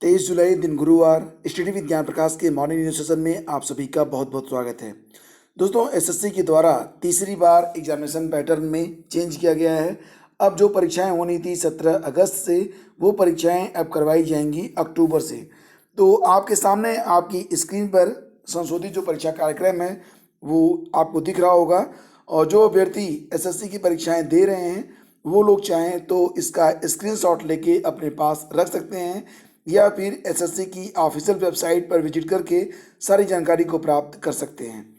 23 जुलाई दिन गुरुवार स्टडी विज्ञान प्रकाश के मॉर्निंग न्यूज सेशन में आप सभी का बहुत बहुत स्वागत है। दोस्तों, एसएससी के द्वारा तीसरी बार एग्जामिनेशन पैटर्न में चेंज किया गया है। अब जो परीक्षाएं होनी थी 17 अगस्त से, वो परीक्षाएं अब करवाई जाएंगी अक्टूबर से। तो आपके सामने आपकी स्क्रीन पर संशोधित जो परीक्षा कार्यक्रम है वो आपको दिख रहा होगा। और जो अभ्यर्थी एसएससी की परीक्षाएं दे रहे हैं वो लोग चाहें तो इसका स्क्रीनशॉट लेके अपने पास रख सकते हैं, या फिर एसएससी की ऑफिशियल वेबसाइट पर विजिट करके सारी जानकारी को प्राप्त कर सकते हैं।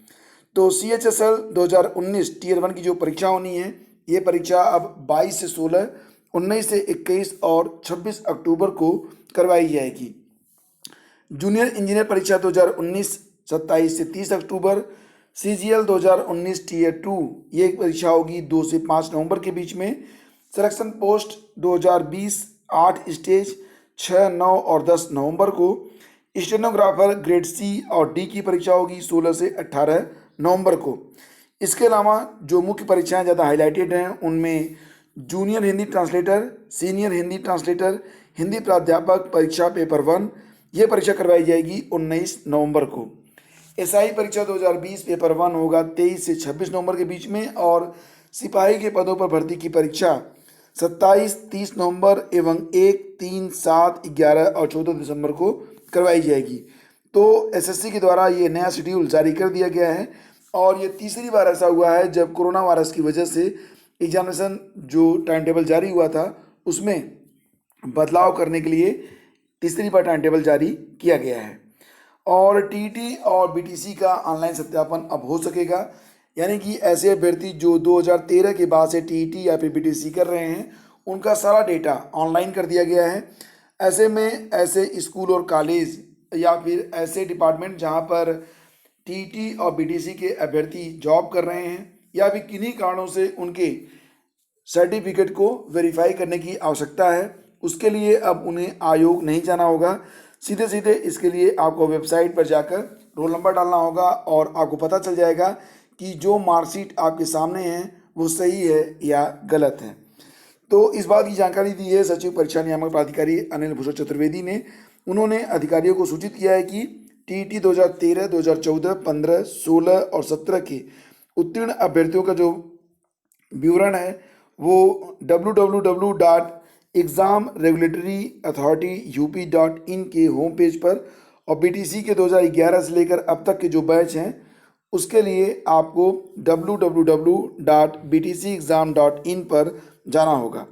तो CHSL 2019 टीयर 1 की जो परीक्षा होनी है, ये परीक्षा अब 22 से 16, 19 से 21 और 26 अक्टूबर को करवाई जाएगी। जूनियर इंजीनियर परीक्षा 2019 27 से 30 अक्टूबर, CGL 2019 टीयर 2 ये परीक्षा होगी 2 से 5 नवंबर के बीच में। सिलेक्शन पोस्ट 2020 8 स्टेज 6, 9 और 10 नवंबर को। स्टेनोग्राफर ग्रेड C और D की परीक्षा होगी 16 से 18 नवंबर को। इसके अलावा जो मुख्य परीक्षाएं ज़्यादा हाईलाइटेड हैं उनमें junior Hindi translator, senior Hindi translator, Hindi प्राध्यापक परीक्षा पेपर 1 ये परीक्षा करवाई जाएगी 19 नवंबर को। SI परीक्षा 2020 पेपर 1 होगा 23 से 26 नवंबर के बीच में। और सिपाही के पदों पर भर्ती की परीक्षा 27, 30 नवंबर एवं 1, 3, 7, 11 और 14 दिसंबर को करवाई जाएगी। तो एसएससी के द्वारा ये नया शेड्यूल जारी कर दिया गया है और ये तीसरी बार ऐसा हुआ है जब कोरोना वायरस की वजह से एग्जामिनेशन जो टाइम टेबल जारी हुआ था उसमें बदलाव करने के लिए तीसरी बार टाइम टेबल जारी किया गया है। और टीईटी और बीटीसी का ऑनलाइन सत्यापन अब हो सकेगा, यानी कि ऐसे अभ्यर्थी जो 2013 के बाद से टीईटी या फिर बीटीसी कर रहे हैं उनका सारा डेटा ऑनलाइन कर दिया गया है। ऐसे में ऐसे स्कूल और कॉलेज या फिर ऐसे डिपार्टमेंट जहां पर टीईटी और बीटीसी के अभ्यर्थी जॉब कर रहे हैं या फिर किन्हीं कारणों से उनके सर्टिफिकेट को वेरीफाई करने की आवश्यकता है, उसके लिए अब उन्हें आयोग नहीं जाना होगा। सीधे सीधे इसके लिए आपको वेबसाइट पर जाकर रोल नंबर डालना होगा और आपको पता चल जाएगा कि जो मार्कशीट आपके सामने है वो सही है या गलत है। तो इस बात की जानकारी दी है सचिव परीक्षा नियामक प्राधिकारी अनिल भूषण चतुर्वेदी ने। उन्होंने अधिकारियों को सूचित किया है कि टीईटी 2013, 2014, 15, 16 और 17 के उत्तीर्ण अभ्यर्थियों का जो विवरण है वो www.examregulatoryauthority.up.in के होम पेज पर, और बीटीसी के 2011 से लेकर अब तक के जो बैच हैं उसके लिए आपको www.btcexam.in पर जाना होगा।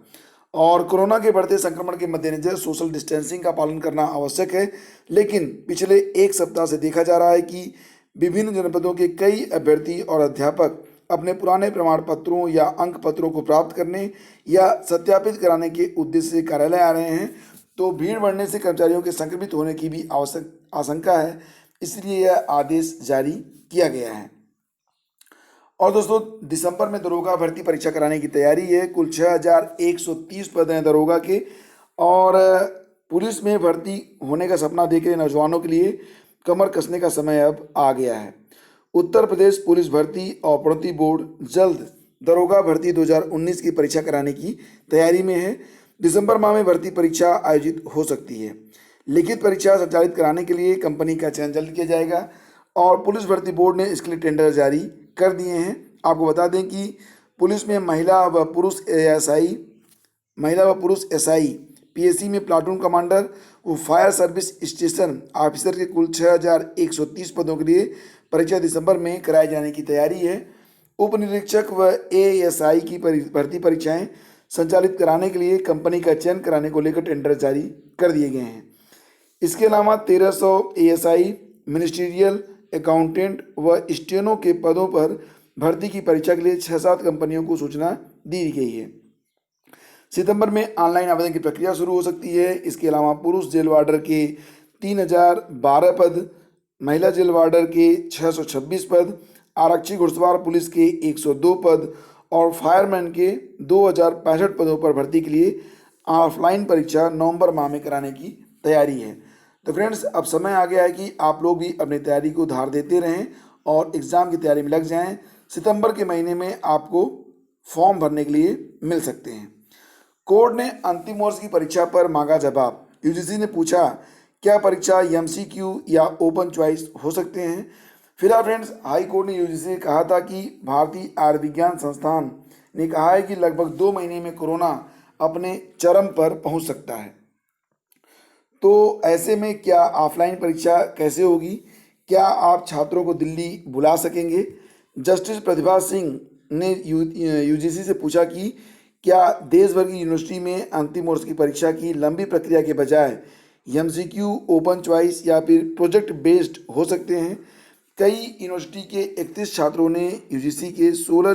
और कोरोना के बढ़ते संक्रमण के मद्देनजर सोशल डिस्टेंसिंग का पालन करना आवश्यक है, लेकिन पिछले एक सप्ताह से देखा जा रहा है कि विभिन्न जनपदों के कई अभ्यर्थी और अध्यापक अपने पुराने प्रमाण पत्रों या अंक पत्रों को प्राप्त करने या सत्यापित कराने के उद्देश्य से कार्यालय आ रहे हैं। तो भीड़ बढ़ने से कर्मचारियों के संक्रमित होने की भी आशंका है, इसलिए यह आदेश जारी किया गया है। और दोस्तों, दिसंबर में दरोगा भर्ती परीक्षा कराने की तैयारी है। कुल 6130 पद हैं दरोगा के, और पुलिस में भर्ती होने का सपना देख रहे नौजवानों के लिए कमर कसने का समय अब आ गया है। उत्तर प्रदेश पुलिस भर्ती और प्रोन्नति बोर्ड जल्द दरोगा भर्ती 2019 की परीक्षा कराने की तैयारी में है। दिसंबर माह में भर्ती परीक्षा आयोजित हो सकती है। लिखित परीक्षा संचालित कराने के लिए कंपनी का चयन जल्द किया जाएगा और पुलिस भर्ती बोर्ड ने इसके लिए टेंडर जारी कर दिए हैं। आपको बता दें कि पुलिस में महिला व पुरुष एसआई, पीएससी में प्लाटून कमांडर व फायर सर्विस स्टेशन ऑफिसर के कुल 6130 पदों के लिए परीक्षा दिसंबर में कराए जाने की तैयारी है। उप निरीक्षक व एएसआई की भर्ती परीक्षाएं संचालित कराने के लिए कंपनी का चयन कराने को लेकर टेंडर जारी कर दिए गए हैं। इसके अलावा 1300 एएसआई, मिनिस्ट्रियल अकाउंटेंट व स्टेनो के पदों पर भर्ती की परीक्षा के लिए 6-7 कंपनियों को सूचना दी गई है। सितंबर में ऑनलाइन आवेदन की प्रक्रिया शुरू हो सकती है। इसके अलावा पुरुष जेल वार्डर के 3012 पद, महिला जेल वार्डर के 626 पद, आरक्षी घुड़सवार पुलिस के 102 पद और फायरमैन के 2065 पदों पर भर्ती के लिए ऑफलाइन परीक्षा नवंबर माह में कराने की तैयारी है। तो फ्रेंड्स, अब समय आ गया है कि आप लोग भी अपनी तैयारी को धार देते रहें और एग्ज़ाम की तैयारी में लग जाएं। सितंबर के महीने में आपको फॉर्म भरने के लिए मिल सकते हैं। कोर्ट ने अंतिम वर्ष की परीक्षा पर मांगा जवाब। यूजीसी ने पूछा क्या परीक्षा एमसीक्यू या ओपन चॉइस हो सकते हैं? फिलहाल फ्रेंड्स, हाई कोर्ट ने यूजीसी से कहा था कि भारतीय आयुर्विज्ञान संस्थान ने कहा है कि लगभग 2 महीने में कोरोना अपने चरम पर पहुंच सकता है। तो ऐसे में क्या ऑफलाइन परीक्षा कैसे होगी? क्या आप छात्रों को दिल्ली बुला सकेंगे? जस्टिस प्रतिभा सिंह ने यूजीसी से पूछा कि क्या देश भर की यूनिवर्सिटी में अंतिम वर्ष की परीक्षा की लंबी प्रक्रिया के बजाय एमसीक्यू, ओपन चॉइस या फिर प्रोजेक्ट बेस्ड हो सकते हैं? कई यूनिवर्सिटी के 31 छात्रों ने यूजीसी के 6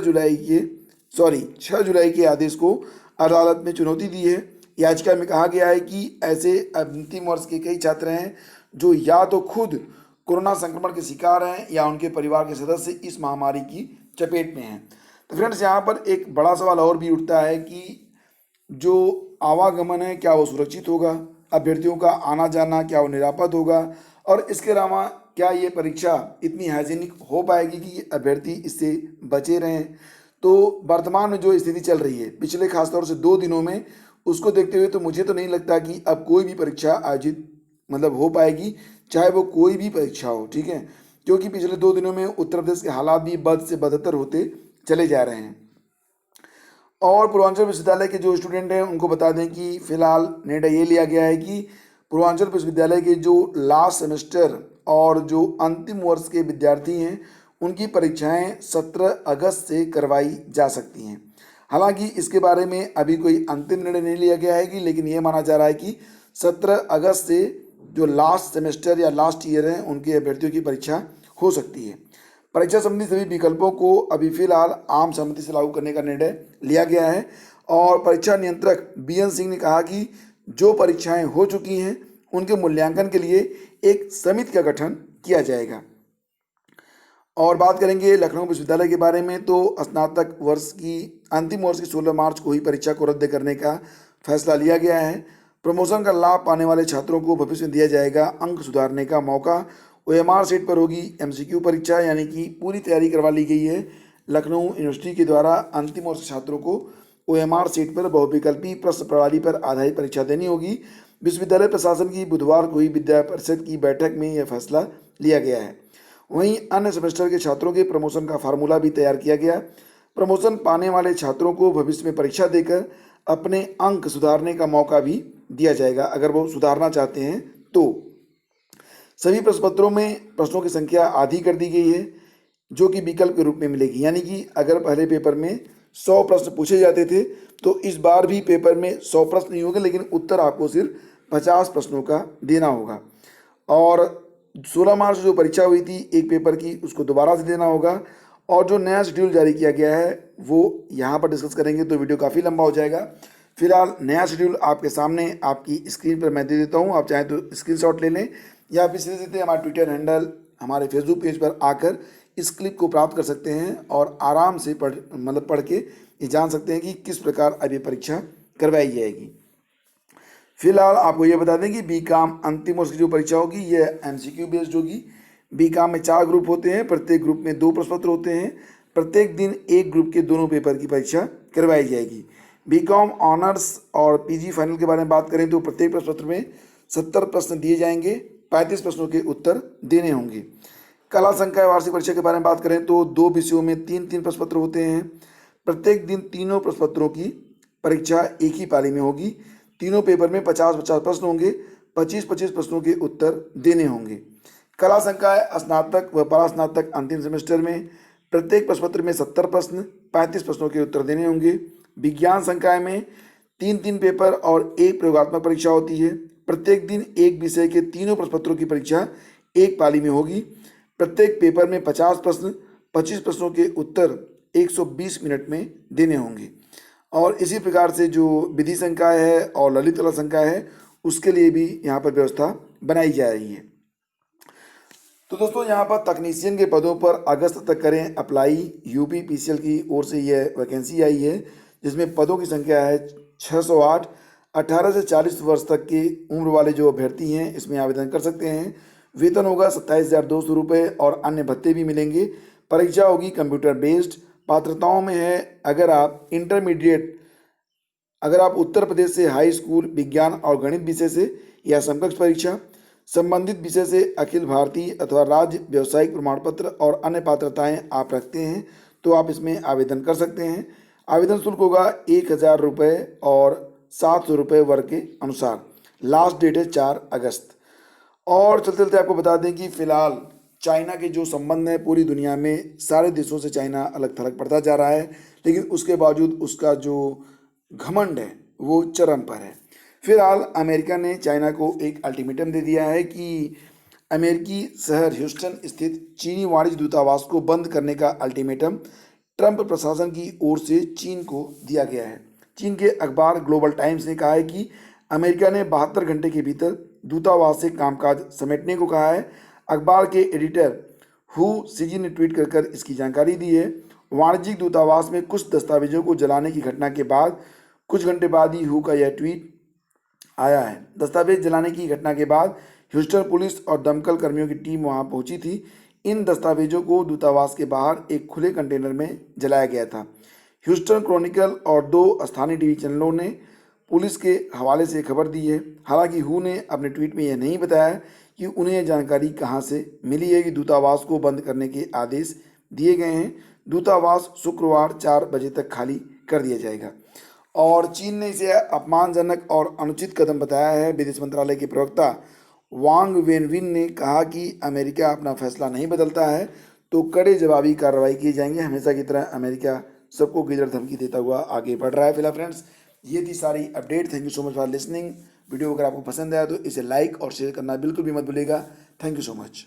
जुलाई के आदेश को अदालत में चुनौती दी है। याचिका में कहा गया है कि ऐसे अंतिम वर्ष के कई छात्र हैं जो या तो खुद कोरोना संक्रमण के शिकार हैं या उनके परिवार के सदस्य इस महामारी की चपेट में हैं। तो फ्रेंड्स, यहाँ पर एक बड़ा सवाल और भी उठता है कि जो आवागमन है क्या वो सुरक्षित होगा? अभ्यर्थियों का आना जाना क्या वो निरापद होगा? और इसके अलावा क्या ये परीक्षा इतनी हाइजीनिक हो पाएगी कि अभ्यर्थी इससे बचे रहें? तो वर्तमान में जो स्थिति चल रही है पिछले खासतौर से 2 दिनों में, उसको देखते हुए तो मुझे तो नहीं लगता कि अब कोई भी परीक्षा आयोजित हो पाएगी, चाहे वो कोई भी परीक्षा हो, ठीक है। क्योंकि पिछले 2 दिनों में उत्तर प्रदेश के हालात भी बद से बदतर होते चले जा रहे हैं। और पूर्वांचल विश्वविद्यालय के जो स्टूडेंट हैं उनको बता दें कि फिलहाल निर्णय ये लिया गया है कि पूर्वांचल विश्वविद्यालय के जो लास्ट सेमेस्टर और जो अंतिम वर्ष के विद्यार्थी हैं उनकी परीक्षाएं 17 अगस्त से करवाई जा सकती हैं। हालांकि इसके बारे में अभी कोई अंतिम निर्णय नहीं लिया गया है लेकिन ये माना जा रहा है कि 17 अगस्त से जो लास्ट सेमेस्टर या लास्ट ईयर हैं उनके अभ्यर्थियों की परीक्षा हो सकती है। परीक्षा संबंधी सभी विकल्पों को अभी फिलहाल आम सहमति से लागू करने का निर्णय लिया गया है। और परीक्षा नियंत्रक बीएन सिंह ने कहा कि जो परीक्षाएं हो चुकी हैं उनके मूल्यांकन के लिए एक समिति का गठन किया जाएगा। और बात करेंगे लखनऊ विश्वविद्यालय के बारे में, तो स्नातक वर्ष की अंतिम वर्ष की 16 मार्च को ही परीक्षा को रद्द करने का फैसला लिया गया है। प्रमोशन का लाभ पाने वाले छात्रों को भविष्य में दिया जाएगा अंक सुधारने का मौका। ओएमआर सीट पर होगी एमसीक्यू परीक्षा, यानी कि पूरी तैयारी करवा ली गई है लखनऊ यूनिवर्सिटी के द्वारा। अंतिम वर्ष छात्रों को ओएमआर सीट पर बहुविकल्पी प्रश्न प्रणाली पर आधारित परीक्षा देनी होगी। विश्वविद्यालय प्रशासन की बुधवार को ही विद्या परिषद की बैठक में यह फैसला लिया गया है। वहीं अन्य सेमेस्टर के छात्रों के प्रमोशन का फार्मूला भी तैयार किया गया। प्रमोशन पाने वाले छात्रों को भविष्य में परीक्षा देकर अपने अंक सुधारने का मौका भी दिया जाएगा अगर वो सुधारना चाहते हैं तो। सभी प्रश्न पत्रों में प्रश्नों की संख्या आधी कर दी गई है जो कि विकल्प के रूप में मिलेगी, यानी कि अगर पहले पेपर में 100 प्रश्न पूछे जाते थे तो इस बार भी पेपर में 100 प्रश्न नहीं होंगे लेकिन उत्तर आपको सिर्फ 50 प्रश्नों का देना होगा। और 16 मार्च जो परीक्षा हुई थी एक पेपर की, उसको दोबारा से देना होगा। और जो नया शेड्यूल जारी किया गया है वो यहाँ पर डिस्कस करेंगे तो वीडियो काफ़ी लंबा हो जाएगा। फिलहाल नया शेड्यूल आपके सामने आपकी स्क्रीन पर मैं दे देता हूँ, आप चाहें तो स्क्रीनशॉट ले लें या फिर सीधे सीधे हमारे ट्विटर हैंडल, हमारे फेसबुक पेज पर आकर इस क्लिप को प्राप्त कर सकते हैं और आराम से पढ़ के ये जान सकते हैं कि किस प्रकार अब ये परीक्षा करवाई जाएगी। फिलहाल आपको ये बता दें कि बीकॉम अंतिम वर्ष की जो परीक्षा होगी ये एमसीक्यू बेस्ड होगी। बीकॉम में 4 ग्रुप होते हैं, प्रत्येक ग्रुप में 2 प्रश्न पत्र होते हैं। प्रत्येक दिन एक ग्रुप के दोनों पेपर की परीक्षा करवाई जाएगी। बीकॉम ऑनर्स और पीजी फाइनल के बारे में बात करें तो प्रत्येक प्रश्न पत्र में 70 प्रश्न दिए जाएंगे, 35 प्रश्नों के उत्तर देने होंगे। कला संकाय वार्षिक परीक्षा के बारे में बात करें तो 2 विषयों में 3-3 प्रश्न पत्र होते हैं। प्रत्येक दिन तीनों प्रश्न पत्रों की परीक्षा एक ही पाली में होगी। तीनों पेपर में 50-50 प्रश्न होंगे, 25-25 प्रश्नों के उत्तर देने होंगे। कला संकाय स्नातक व परास्नातक अंतिम सेमेस्टर में प्रत्येक प्रश्न पत्र में 70 प्रश्न, 35 प्रश्नों के उत्तर देने होंगे। विज्ञान संकाय में 3-3 पेपर और एक प्रयोगात्मक परीक्षा होती है। प्रत्येक दिन एक विषय के तीनों प्रश्न पत्रों की परीक्षा एक पाली में होगी। प्रत्येक पेपर में 50 प्रश्न, 25 प्रश्नों के उत्तर 120 मिनट में देने होंगे। और इसी प्रकार से जो विधि संकाय है और ललित कला संकाय है उसके लिए भी यहाँ पर व्यवस्था बनाई जा रही है। तो दोस्तों, यहाँ पर तकनीशियन के पदों पर अगस्त तक करें अप्लाई। यूपी पीसीएल की ओर से यह वैकेंसी आई है जिसमें पदों की संख्या है 608। 18 से 40 वर्ष तक की उम्र वाले जो अभ्यर्थी हैं इसमें आवेदन कर सकते हैं। वेतन होगा 27,200 रुपये और अन्य भत्ते भी मिलेंगे। परीक्षा होगी कंप्यूटर बेस्ड। पात्रताओं में है अगर आप इंटरमीडिएट, अगर आप उत्तर प्रदेश से हाई स्कूल विज्ञान और गणित विषय से या समकक्ष परीक्षा, संबंधित विषय से अखिल भारतीय अथवा राज्य व्यावसायिक प्रमाण पत्र और अन्य पात्रताएं आप रखते हैं तो आप इसमें आवेदन कर सकते हैं। आवेदन शुल्क होगा 1,000 रुपये और 700 रुपये वर्ग के अनुसार। लास्ट डेट है 4 अगस्त। और चलते चलते आपको बता दें कि फिलहाल चाइना के जो संबंध हैं पूरी दुनिया में सारे देशों से चाइना अलग थलग पड़ता जा रहा है, लेकिन उसके बावजूद उसका जो घमंड है वो चरम पर है। फिलहाल अमेरिका ने चाइना को एक अल्टीमेटम दे दिया है कि अमेरिकी शहर ह्यूस्टन स्थित चीनी वाणिज्य दूतावास को बंद करने का अल्टीमेटम ट्रंप प्रशासन की ओर से चीन को दिया गया है। चीन के अखबार ग्लोबल टाइम्स ने कहा है कि अमेरिका ने 72 घंटे के भीतर दूतावास से कामकाज समेटने को कहा है। अखबार के एडिटर हु सीजी ने ट्वीट कर इसकी जानकारी दी है। वाणिज्यिक दूतावास में कुछ दस्तावेजों को जलाने की घटना के बाद कुछ घंटे बाद ही हु का यह ट्वीट आया है। दस्तावेज जलाने की घटना के बाद ह्यूस्टन पुलिस और दमकल कर्मियों की टीम वहां पहुंची थी। इन दस्तावेजों को दूतावास के बाहर एक खुले कंटेनर में जलाया गया था। ह्यूस्टन क्रॉनिकल और 2 स्थानीय टीवी चैनलों ने पुलिस के हवाले से खबर दी है। हालांकि हु ने अपने ट्वीट में यह नहीं बताया कि उन्हें यह जानकारी कहां से मिली है कि दूतावास को बंद करने के आदेश दिए गए हैं। दूतावास शुक्रवार 4 बजे तक खाली कर दिया जाएगा। और चीन ने इसे अपमानजनक और अनुचित कदम बताया है। विदेश मंत्रालय के प्रवक्ता वांग वेनविन ने कहा कि अमेरिका अपना फैसला नहीं बदलता है तो कड़े जवाबी कार्रवाई किए जाएंगे। हमेशा की तरह अमेरिका सबको गिरर धमकी देता हुआ आगे बढ़ रहा है। फिलहाल फ्रेंड्स ये थी सारी update. Thank you so much for listening. Video अगर आपको पसंद आया तो इसे लाइक और शेयर करना बिल्कुल भी मत भूलिएगा। Thank you so much.